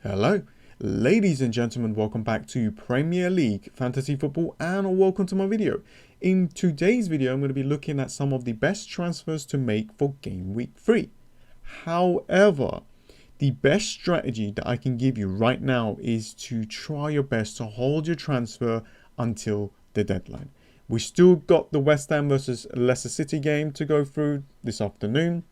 Hello, ladies and gentlemen, welcome back to Premier League Fantasy Football and welcome to my video. In today's video, I'm going to be looking at some of the best transfers to make for Game Week 3. However, the best strategy that I can give you right now is to try your best to hold your transfer until the deadline. We still got the West Ham versus Leicester City game to go through this afternoon.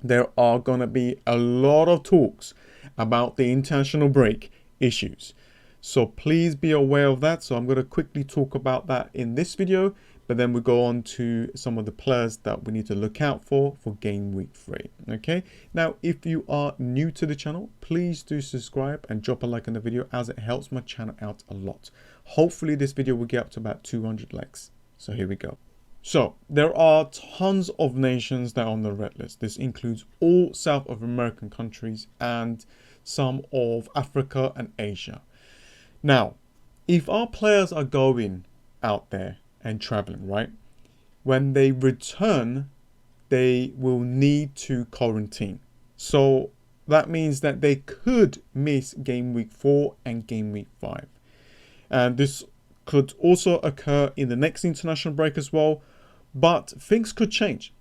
There are going to be a lot of talks about the international break issues. So please be aware of that. So I'm going to quickly talk about that in this video, but then we go on to some of the players that we need to look out for Game Week 3. Okay. Now, if you are new to the channel, please do subscribe and drop a like on the video as it helps my channel out a lot. Hopefully this video will get up to about 200 likes. So here we go. So there are tons of nations that are on the red list. This includes all South American countries and some of Africa and Asia. Now, if our players are going out there and traveling, right, when they return, they will need to quarantine. So that means that they could miss Game Week 4 and Game Week 5. And this could also occur in the next international break as well, but things could change.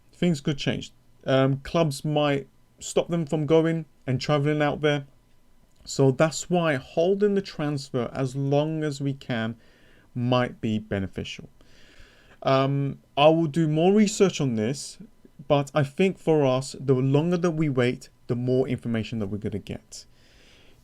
Clubs might stop them from going and traveling out there. So that's why holding the transfer as long as we can might be beneficial. I will do more research on this, but I think for us, the longer that we wait, the more information that we're going to get.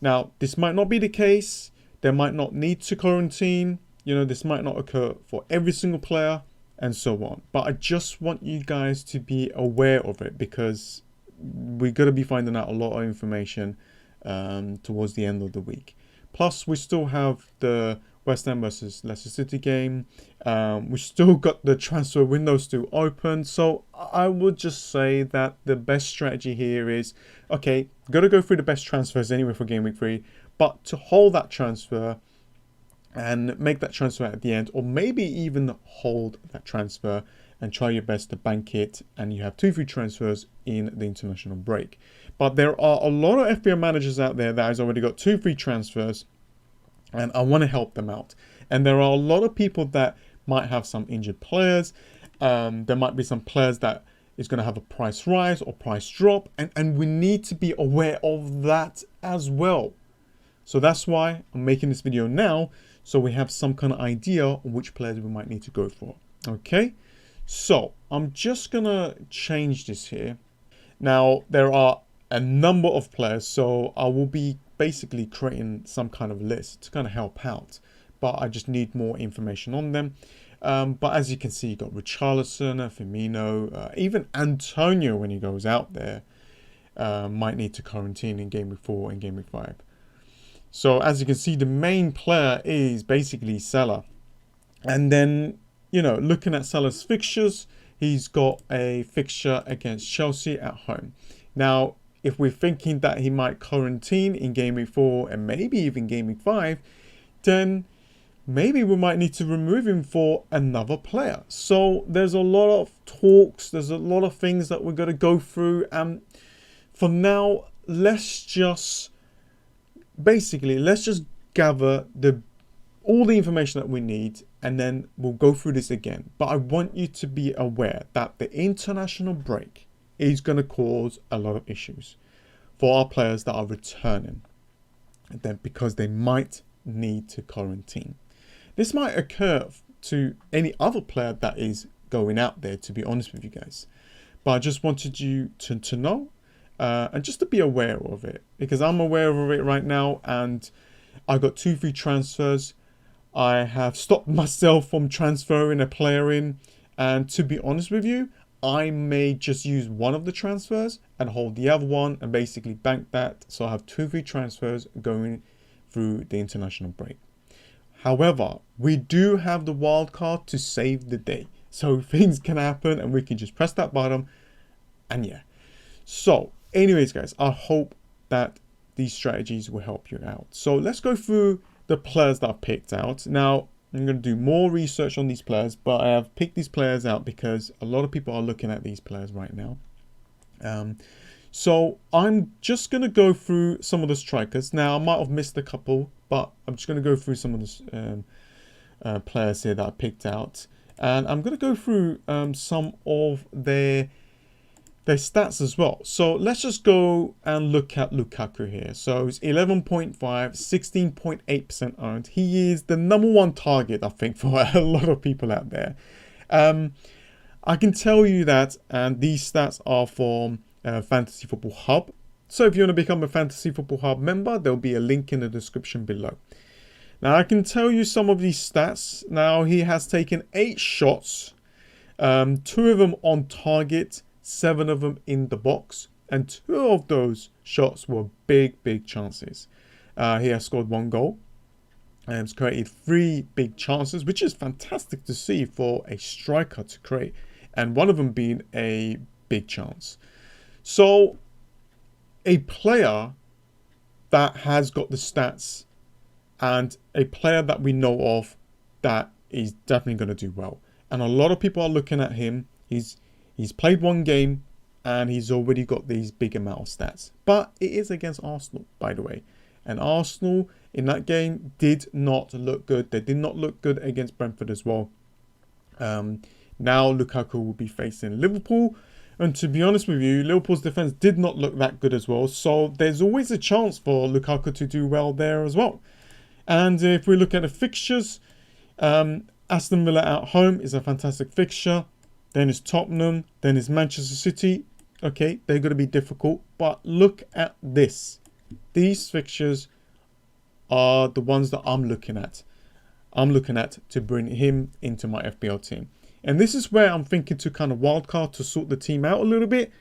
Now, this might not be the case. They might not need to quarantine. This might not occur for every single player and so on. But I just want you guys to be aware of it because we're going to be finding out a lot of information towards the end of the week. Plus, we still have the West Ham versus Leicester City game. We still got the transfer window still open. So I would just say that the best strategy here is, okay, got to go through the best transfers anyway for Game Week 3, but to hold that transfer and make that transfer at the end, or maybe even hold that transfer and try your best to bank it, and you have 2 free transfers in the international break. But there are a lot of FPL managers out there that has already got 2 free transfers, and I want to help them out. And there are a lot of people that might have some injured players. There might be some players that is going to have a price rise or price drop, and we need to be aware of that as well. So that's why I'm making this video now, so we have some kind of idea on which players we might need to go for. Okay, so I'm just gonna change this here. Now there are a number of players, so I will be basically creating some kind of list to kind of help out, but I just need more information on them. But as you can see, you got Richarlison, Firmino, even Antonio when he goes out there might need to quarantine in Game Week 4 and Game Week 5. So as you can see, the main player is basically Salah. And then, looking at Salah's fixtures, he's got a fixture against Chelsea at home. Now, if we're thinking that he might quarantine in Game Week 4 and maybe even Game Week 5, then maybe we might need to remove him for another player. So there's a lot of talks. There's a lot of things that we're going to go through. And for now, let's just gather all the information that we need, and then we'll go through this again. But I want you to be aware that the international break is going to cause a lot of issues for our players that are returning, and then because they might need to quarantine. This might occur to any other player that is going out there, to be honest with you guys. But I just wanted you to know. And just to be aware of it, because I'm aware of it right now, and I got 2 free transfers. I have stopped myself from transferring a player in, and to be honest with you, I may just use one of the transfers and hold the other one and basically bank that. So I have 2 free transfers going through the international break. However, we do have the wild card to save the day, so things can happen and we can just press that button, and yeah. So anyways, guys, I hope that these strategies will help you out. So let's go through the players that I've picked out. Now, I'm going to do more research on these players, but I have picked these players out because a lot of people are looking at these players right now. So I'm just going to go through some of the strikers. Now, I might have missed a couple, but I'm just going to go through some of the players here that I picked out. And I'm going to go through some of their stats as well. So let's just go and look at Lukaku here. So it's 11.5, 16.8% owned. He is the #1 target, I think, for a lot of people out there. I can tell you that, and these stats are from Fantasy Football Hub. So if you want to become a Fantasy Football Hub member, there'll be a link in the description below. Now I can tell you some of these stats. Now he has taken 8 shots, 2 of them on target, 7 of them in the box, and 2 of those shots were big chances. He has scored 1 goal and has created 3 big chances, which is fantastic to see for a striker to create, and 1 of them being a big chance. So a player that has got the stats and a player that we know of that is definitely going to do well. And a lot of people are looking at him. He's played 1 game and he's already got these big amount of stats. But it is against Arsenal, by the way. And Arsenal in that game did not look good. They did not look good against Brentford as well. Now Lukaku will be facing Liverpool. And to be honest with you, Liverpool's defense did not look that good as well. So there's always a chance for Lukaku to do well there as well. And if we look at the fixtures, Aston Villa at home is a fantastic fixture. Then it's Tottenham. Then it's Manchester City. Okay, they're going to be difficult. But look at this. These fixtures are the ones that I'm looking at. I'm looking at to bring him into my FPL team. And this is where I'm thinking to kind of wildcard to sort the team out a little bit.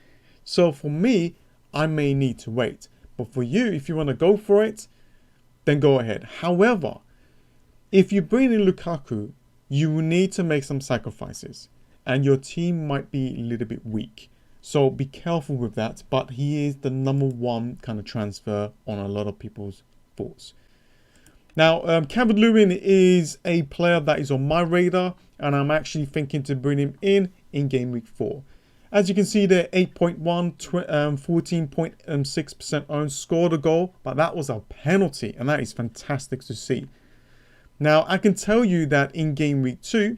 So for me, I may need to wait. But for you, if you want to go for it, then go ahead. However, if you bring in Lukaku, you will need to make some sacrifices. And your team might be a little bit weak. So be careful with that. But he is the #1 kind of transfer on a lot of people's thoughts. Now, Calvert-Lewin is a player that is on my radar. And I'm actually thinking to bring him in Gameweek 4. As you can see there, 8.1, 14.6% owned, scored a goal. But that was a penalty. And that is fantastic to see. Now, I can tell you that in Gameweek 2,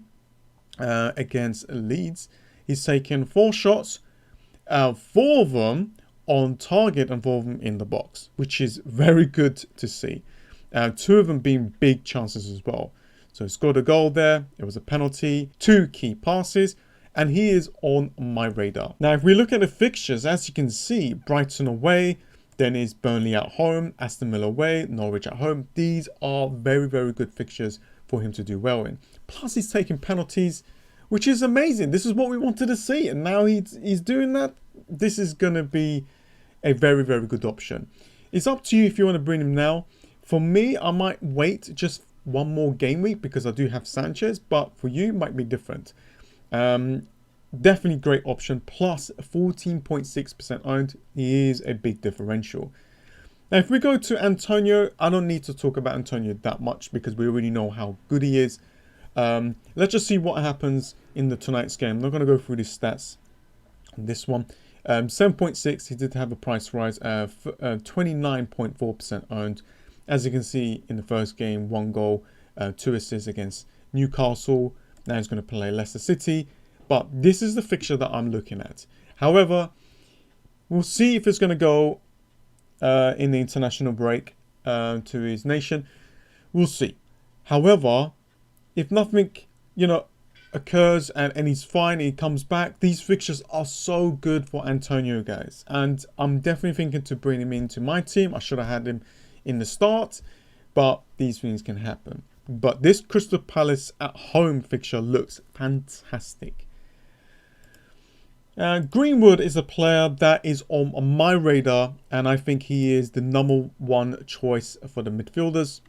against Leeds, he's taken 4 shots, 4 of them on target and 4 of them in the box, which is very good to see. 2 of them being big chances as well. So he scored a goal there, it was a penalty, 2 key passes, and he is on my radar. Now, if we look at the fixtures, as you can see, Brighton away, then is Burnley at home, Aston Villa away, Norwich at home. These are very good fixtures for him to do well in. Plus, he's taking penalties, which is amazing. This is what we wanted to see, and now he's doing that. This is going to be a very good option. It's up to you if you want to bring him now. For me, I might wait just 1 more game week because I do have Sanchez, but for you, it might be different. Definitely great option. Plus 14.6% owned. He is a big differential. Now, if we go to Antonio, I don't need to talk about Antonio that much because we already know how good he is. Let's just see what happens in tonight's game. I'm not going to go through the stats on this one. 7.6, he did have a price rise. 29.4% owned. As you can see in the first game, 1 goal, 2 assists against Newcastle. Now he's going to play Leicester City. But this is the fixture that I'm looking at. However, we'll see if it's going to go in the international break to his nation. We'll see. However, if nothing, occurs and he's fine, he comes back, these fixtures are so good for Antonio, guys. And I'm definitely thinking to bring him into my team. I should have had him in the start, but these things can happen. But this Crystal Palace at home fixture looks fantastic. Greenwood is a player that is on my radar, and I think he is the #1 choice for the midfielders.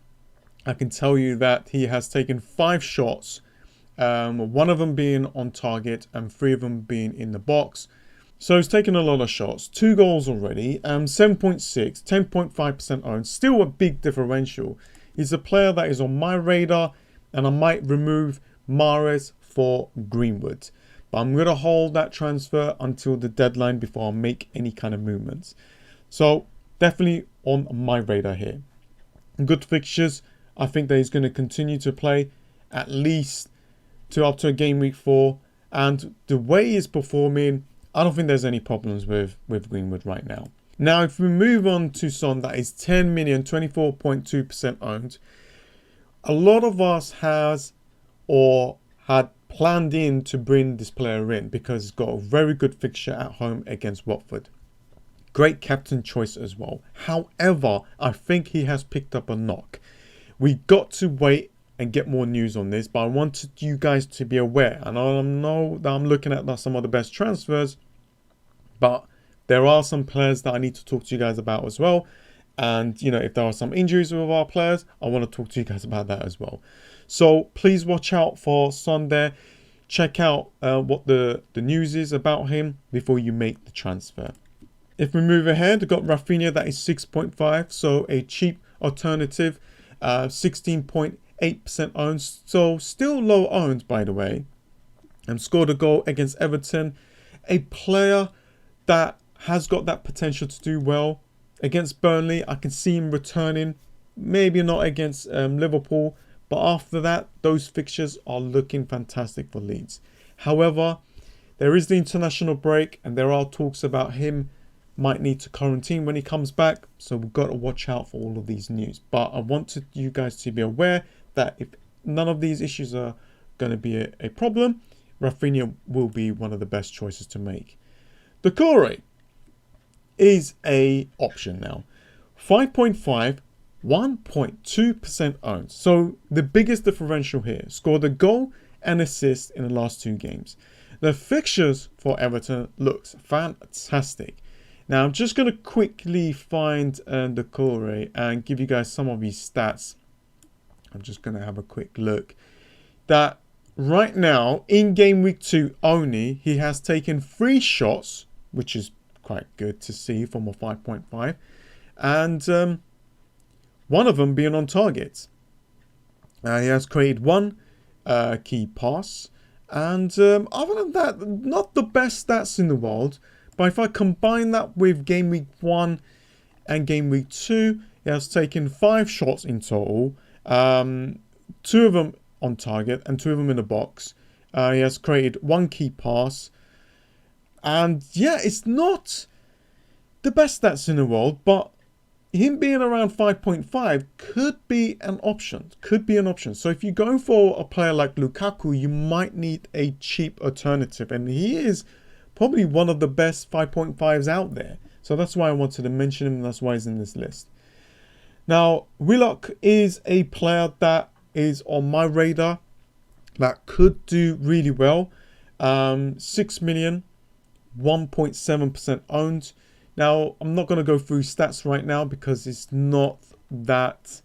I can tell you that he has taken 5 shots, 1 of them being on target and 3 of them being in the box. So he's taken a lot of shots, 2 goals already, 7.6, 10.5% owned, still a big differential. He's a player that is on my radar, and I might remove Mahrez for Greenwood. But I'm going to hold that transfer until the deadline before I make any kind of movements. So definitely on my radar here. Good fixtures. I think that he's going to continue to play at least up to a game week 4. And the way he's performing, I don't think there's any problems with Greenwood right now. Now, if we move on to Son, that is 10 million, 24.2% owned. A lot of us has or had planned in to bring this player in because he's got a very good fixture at home against Watford. Great captain choice as well. However, I think he has picked up a knock. We got to wait and get more news on this, but I wanted you guys to be aware. And I know that I'm looking at some of the best transfers, but there are some players that I need to talk to you guys about as well. And, you know, if there are some injuries with our players, I want to talk to you guys about that as well. So please watch out for Son there. Check out what the news is about him before you make the transfer. If we move ahead, we've got Rafinha, that is 6.5. So a cheap alternative, 16.8% owned. So still low owned, by the way. And scored a goal against Everton. A player that has got that potential to do well. Against Burnley, I can see him returning. Maybe not against Liverpool. But after that, those fixtures are looking fantastic for Leeds. However, there is the international break. And there are talks about him might need to quarantine when he comes back. So we've got to watch out for all of these news. But I wanted you guys to be aware that if none of these issues are going to be a problem, Rafinha will be one of the best choices to make. The Doucouré is a option now. 5.5, 1.2% owned. So the biggest differential here. Scored a goal and assist in the last 2 games. The fixtures for Everton looks fantastic. Now I'm just going to quickly find the Doucouré and give you guys some of his stats. I'm just going to have a quick look. That right now in game week 2 only, he has taken 3 shots, which is quite good to see from a 5.5, and one of them being on target. He has created 1 key pass, and other than that, not the best stats in the world. But if I combine that with game week 1 and game week 2, he has taken 5 shots in total, 2 of them on target and 2 of them in the box. He has created 1 key pass. And yeah, it's not the best stats in the world, but him being around 5.5 could be an option. So if you're going for a player like Lukaku, you might need a cheap alternative. And he is probably one of the best 5.5s out there. So that's why I wanted to mention him, and that's why he's in this list. Now, Willock is a player that is on my radar that could do really well. 6 million. 1.7% owned. Now, I'm not going to go through stats right now because it's not that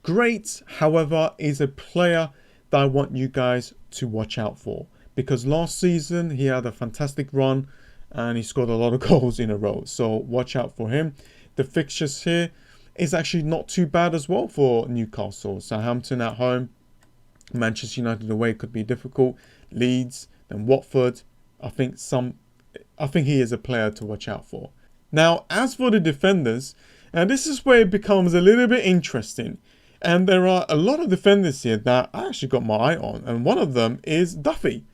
great. However, is a player that I want you guys to watch out for. Because last season, he had a fantastic run and he scored a lot of goals in a row. So watch out for him. The fixtures here is actually not too bad as well for Newcastle. Southampton at home. Manchester United away could be difficult. Leeds, then Watford. I think he is a player to watch out for. Now, as for the defenders, and this is where it becomes a little bit interesting. And there are a lot of defenders here that I actually got my eye on. And one of them is Duffy.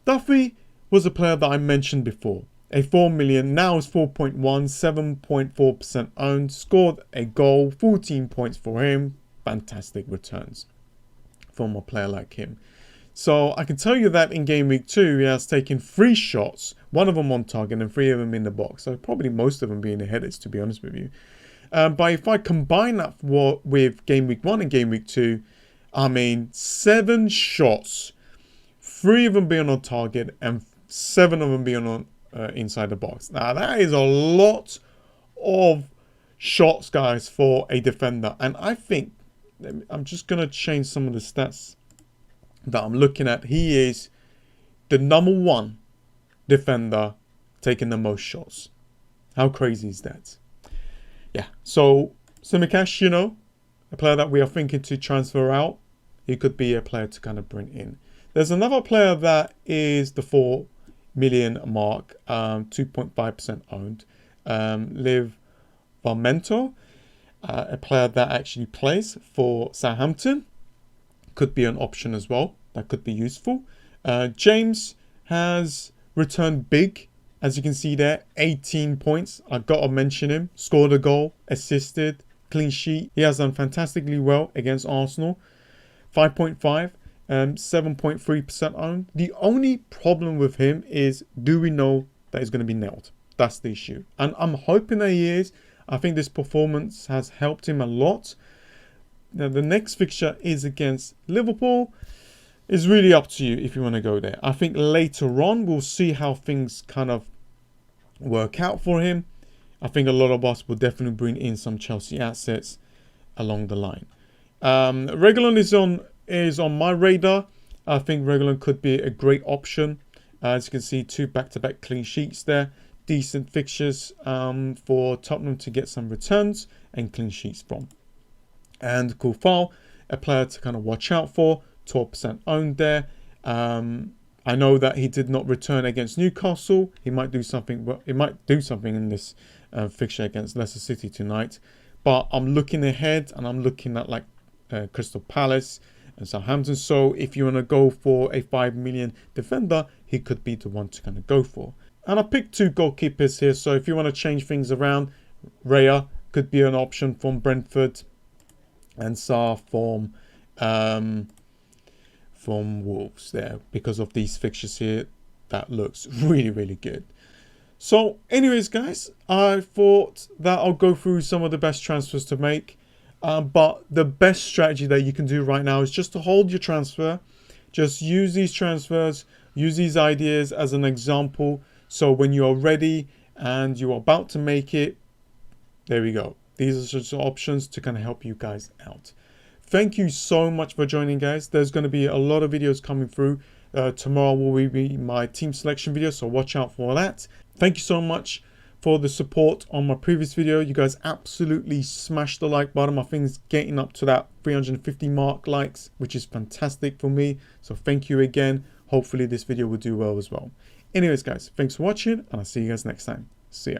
Duffy was a player that I mentioned before. A 4 million, now is 4.1, 7.4% owned. Scored a goal, 14 points for him. Fantastic returns from a player like him. So I can tell you that in game week 2, he has taken 3 shots, 1 of them on target and 3 of them in the box. So probably most of them being the headers, to be honest with you. But if I combine that with game week 1 and game week 2, I mean 7 shots, 3 of them being on target and 7 of them being on inside the box. Now that is a lot of shots, guys, for a defender. And I think, I'm just going to change some of the stats that I'm looking at. He is the #1 defender taking the most shots. How crazy is that? Yeah, so Simicast, a player that we are thinking to transfer out. He could be a player to kind of bring in. There's another player that is the 4 million mark, 2.5% owned. Liv Varmento, a player that actually plays for Southampton. Could be an option as well. That could be useful. James has returned big. As you can see there, 18 points. I've got to mention him. Scored a goal, assisted, clean sheet. He has done fantastically well against Arsenal. 5.5, 7.3% owned. The only problem with him is, do we know that he's going to be nailed? That's the issue. And I'm hoping that he is. I think this performance has helped him a lot. Now, the next fixture is against Liverpool. It's really up to you if you want to go there. I think later on, we'll see how things kind of work out for him. I think a lot of us will definitely bring in some Chelsea assets along the line. Reguilon is on my radar. I think Reguilon could be a great option. As you can see, 2 back-to-back clean sheets there. Decent fixtures for Tottenham to get some returns and clean sheets from. And Koufal, a player to kind of watch out for. 12% owned there. I know that he did not return against Newcastle. He might do something. Well, he might do something in this fixture against Leicester City tonight. But I'm looking ahead, and I'm looking at like Crystal Palace and Southampton. So if you want to go for a 5 million defender, he could be the one to kind of go for. And I picked 2 goalkeepers here. So if you want to change things around, Raya could be an option from Brentford, and Sarr from Wolves there, because of these fixtures here. That looks really, really good. So anyways, guys, I thought that I'll go through some of the best transfers to make. But the best strategy that you can do right now is just to hold your transfer. Just use these transfers, use these ideas as an example. So when you are ready and you're about to make it, there we go. These are just options to kind of help you guys out. Thank you so much for joining, guys. There's going to be a lot of videos coming through. Tomorrow will be my team selection video, so watch out for that. Thank you so much for the support on my previous video. You guys absolutely smashed the like button. I think it's getting up to that 350 mark likes, which is fantastic for me. So thank you again. Hopefully this video will do well as well. Anyways, guys, thanks for watching, and I'll see you guys next time. See ya.